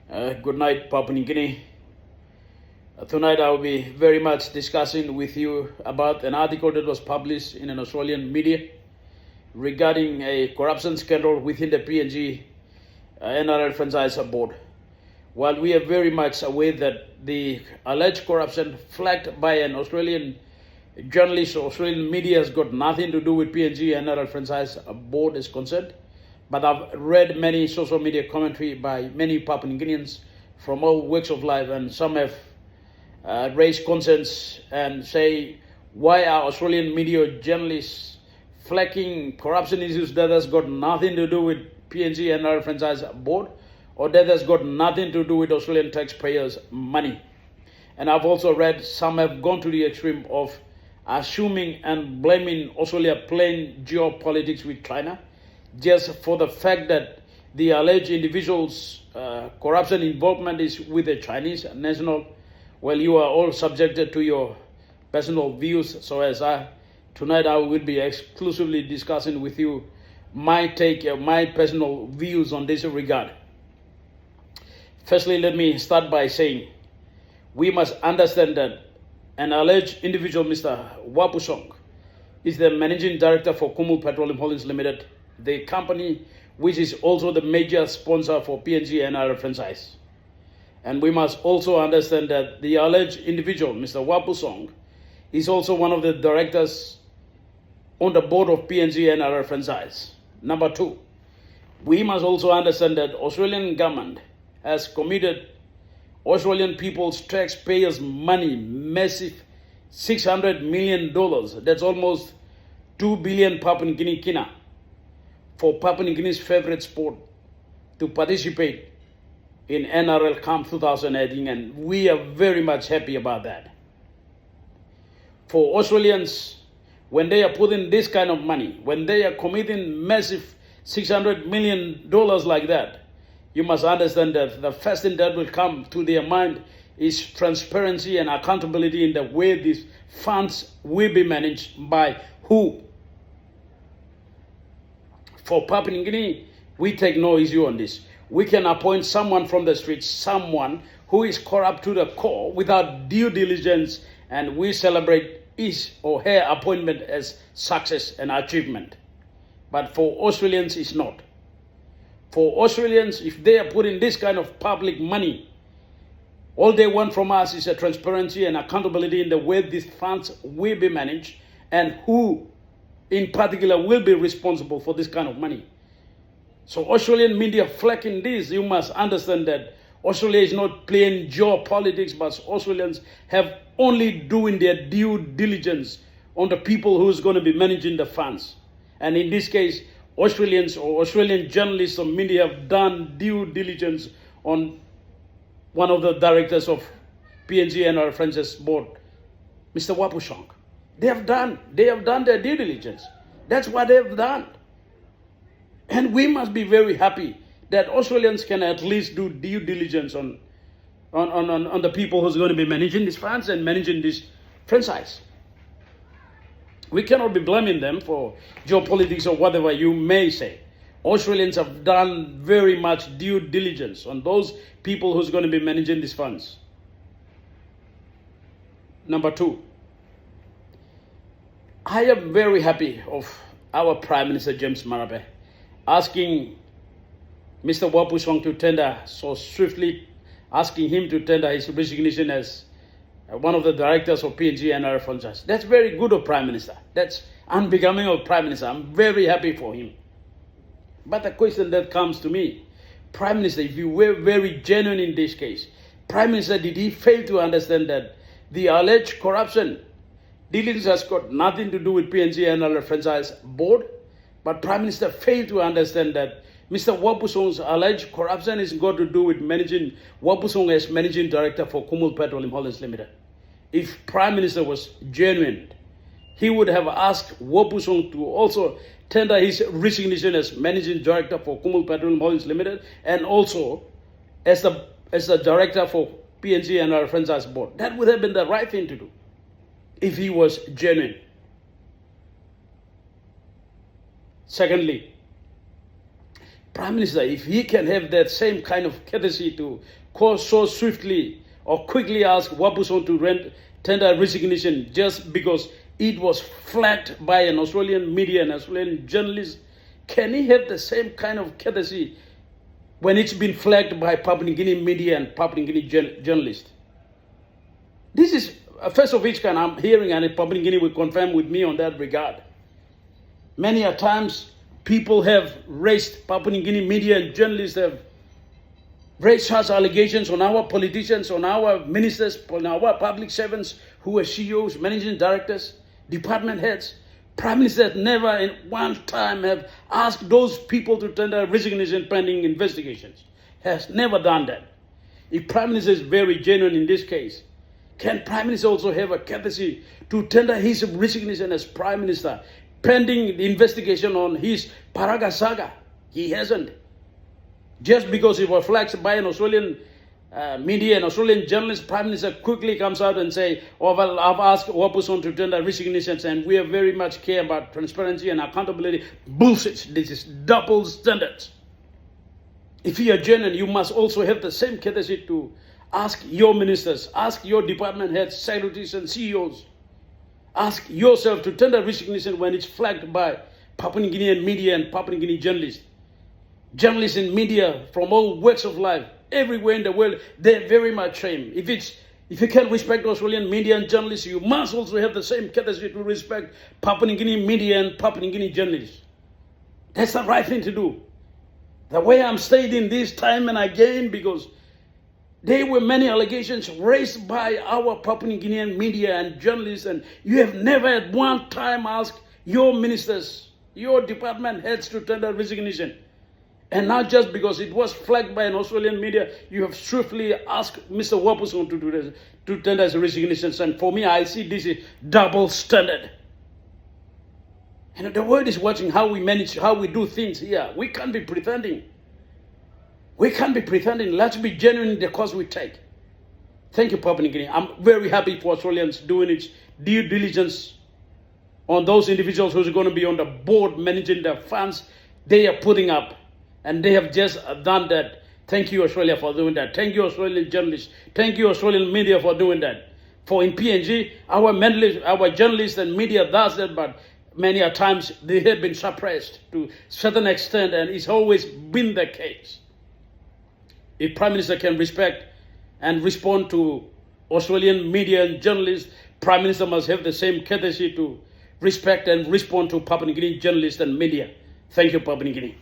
Good night, Papua New Guinea. Tonight I will be very much discussing with you about an article that was published in an Australian media regarding a corruption scandal within the PNG NRL Franchise Board. While we are very much aware that the alleged corruption flagged by an Australian journalist or Australian media has got nothing to do with PNG NRL Franchise Board is concerned, but I've read many social media commentary by many Papua New Guineans from all walks of life, and some have raised concerns and say, why are Australian media journalists flagging corruption issues that has got nothing to do with PNG NRL Franchise Board, or that has got nothing to do with Australian taxpayers' money? And I've also read some have gone to the extreme of assuming and blaming Australia playing geopolitics with China just for the fact that the alleged individual's corruption involvement is with the Chinese national. Well, you are all subjected to your personal views. So tonight I will be exclusively discussing with you my take, my personal views on this regard. Firstly, let me start by saying we must understand that an alleged individual, Mr. Wapusong, is the managing director for Kumul Petroleum Holdings Limited, the company which is also the major sponsor for PNG NRL franchise. And we must also understand that the alleged individual, Mr. Wapusong, is also one of the directors on the board of PNG NRL franchise. Number two, we must also understand that Australian government has committed Australian people's taxpayers' money, massive $600 million. That's almost 2 billion Papua New Guinea kina, for Papua New Guinea's favorite sport to participate in NRL Camp 2018, and we are very much happy about that. For Australians, when they are putting this kind of money, when they are committing massive $600 million like that, you must understand that the first thing that will come to their mind is transparency and accountability in the way these funds will be managed by who. For Papua New Guinea, we take no issue on this. We can appoint someone from the streets, someone who is corrupt to the core without due diligence, and we celebrate his or her appointment as success and achievement. But for Australians, it's not. For Australians, if they are putting this kind of public money, all they want from us is a transparency and accountability in the way these funds will be managed and who in particular will be responsible for this kind of money. So Australian media flagging this, you must understand that Australia is not playing geopolitics, but Australians have only doing their due diligence on the people who's going to be managing the funds. And in this case, Australians or Australian journalists or media have done due diligence on one of the directors of PNG NRL Franchise Board, Mr. Wapusong. They have done their due diligence. That's what they have done. And we must be very happy that Australians can at least do due diligence on the people who's going to be managing these funds and managing this franchise. We cannot be blaming them for geopolitics or whatever you may say. Australians have done very much due diligence on those people who's going to be managing these funds. Number two, I am very happy of our Prime Minister James Marape asking Mr. Wapusong to tender so swiftly, asking him to tender his resignation as one of the directors of PNG NRL Franchise. That's very good of Prime Minister. That's unbecoming of Prime Minister. I'm very happy for him. But the question that comes to me, Prime Minister, if you were very genuine in this case, Prime Minister, did he fail to understand that the alleged corruption dealings has got nothing to do with PNG NRL Franchise Board, but Prime Minister failed to understand that Mr. Wapusong's alleged corruption is got to do with managing Wapusong as managing director for Kumul Petroleum Holdings Limited. If Prime Minister was genuine, he would have asked Wapusong to also tender his resignation as managing director for Kumul Petroleum Holdings Limited and also as the director for PNG NRL Franchise Board. That would have been the right thing to do if he was genuine. Secondly, Prime Minister, if he can have that same kind of courtesy to call so swiftly or quickly ask Wapuson to tender resignation just because it was flagged by an Australian media and Australian journalist, can he have the same kind of courtesy when it's been flagged by Papua New Guinea media and Papua New Guinea journalists? This is a first of its kind I'm hearing, and Papua New Guinea will confirm with me on that regard. Many a times, people have raised, Papua New Guinea media and journalists have raised such allegations on our politicians, on our ministers, on our public servants who are CEOs, managing directors, department heads. Prime Minister never in one time have asked those people to tender resignation pending investigations. Has never done that. If Prime Minister is very genuine in this case, can Prime Minister also have a courtesy to tender his resignation as Prime Minister pending the investigation on his Paraga saga? He hasn't. Just because it was flagged by an Australian media and Australian journalist, Prime Minister quickly comes out and say, oh, well, I've asked Wapuson to tender resignations and we are very much care about transparency and accountability. Bullshit. This is double standards. If you are genuine, you must also have the same courtesy to ask your ministers, ask your department heads, secretaries and CEOs. Ask yourself to tender resignation when it's flagged by Papua New Guinean media and Papua New Guinea journalists. Journalists in media from all walks of life, everywhere in the world, they're very much shame. If you can respect Australian media and journalists, you must also have the same courtesy to respect Papua New Guinea media and Papua New Guinea journalists. That's the right thing to do. The way I'm stating this time and again, because there were many allegations raised by our Papua New Guinean media and journalists, and you have never at one time asked your ministers, your department heads to tender resignation. And not just because it was flagged by an Australian media, you have swiftly asked Mr. Wapuson to do this, to tender his resignation. And for me, I see this is double standard. And the world is watching how we manage, how we do things here. We can't be pretending. We can't be pretending. Let's be genuine in the course we take. Thank you, Papua New Guinea. I'm very happy for Australians doing its due diligence on those individuals who are going to be on the board managing the funds they are putting up. And they have just done that. Thank you, Australia, for doing that. Thank you, Australian journalists. Thank you, Australian media, for doing that. For in PNG, our journalists and media does that, but many a times they have been suppressed to a certain extent, and it's always been the case. If Prime Minister can respect and respond to Australian media and journalists, Prime Minister must have the same courtesy to respect and respond to Papua New Guinea journalists and media. Thank you, Papua New Guinea.